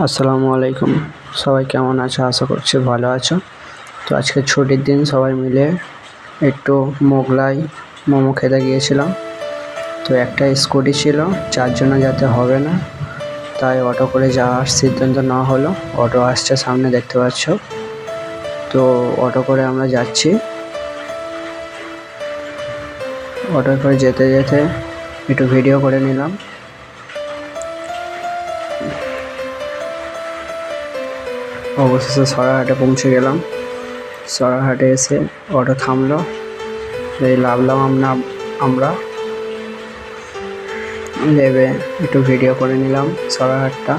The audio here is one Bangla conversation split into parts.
আসসালামু আলাইকুম। সবাই কেমন আছো? আশা করছি ভালো আছো। তো আজকে ছুটির দিন সবাই মিলে একটু মোগলাই মোমো খেতে গিয়েছিলাম। তো একটা স্কুটি ছিল, 4 জনে যেতে হবে না, তাই অটো করে যাওয়ার সিদ্ধান্ত নেওয়া হলো। অটো আসছে সামনে, দেখতে পাচ্ছ। তো অটো করে আমরা যাচ্ছি। অটো করে যেতে যেতে একটু ভিডিও করে নিলাম। অবশেষে সরাহাটে পৌঁছে গেলাম। সরাহাটে এসে অটো থামলো, এই নামলাম আমরা নেমে একটু ভিডিও করে নিলাম সরাহাটটা।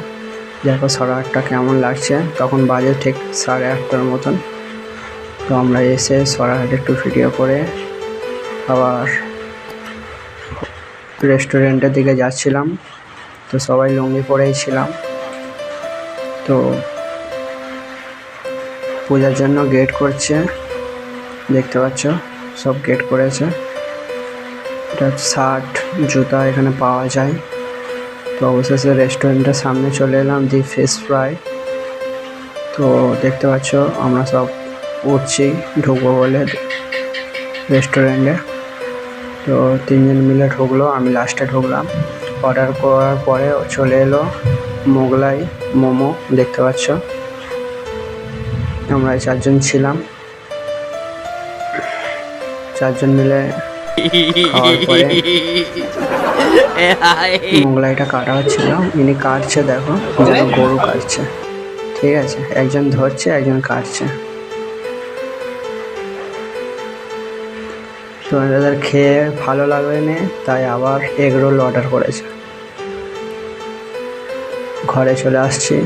দেখো সরাহাটটা কেমন লাগছে। তখন বাজে ঠিক 8:30টার মতন। তো আমরা এসে সরাহাটে একটু ভিডিও করে আবার রেস্টুরেন্টের দিকে যাচ্ছিলাম। তো সবাই লুঙ্গি পরেই ছিলাম। তো পূজার জন্য গেট করছে, দেখতে পাচ্ছ, সব গেট করেছে। এটা শার্ট জুতা এখানে পাওয়া যায়। তো অবশেষে রেস্টুরেন্টের সামনে চলে এলাম, দি ফিশ ফ্রাই। তো দেখতে পাচ্ছ আমরা সব উঠছি ঢুকবো বলে রেস্টুরেন্টে। তো 3 জন মিলে ঢুকলো, আমি লাস্টে ঢুকলাম। অর্ডার করার পরে চলে এলো মোগলাই মোমো, দেখতে পাচ্ছ। আমরা 4 জন ছিলাম। 4 জন মিলে খাওয়ার পরে মোগলাইটা কাটা হচ্ছিল। ইনি কাটছে, দেখো যেন গরু কাটছে। ঠিক আছে, একজন ধরছে একজন কাটছে। তো এদের খেয়ে ভালো লাগেনি, তাই আবার এগ রোল অর্ডার করেছে। ঘরে চলে আসছি।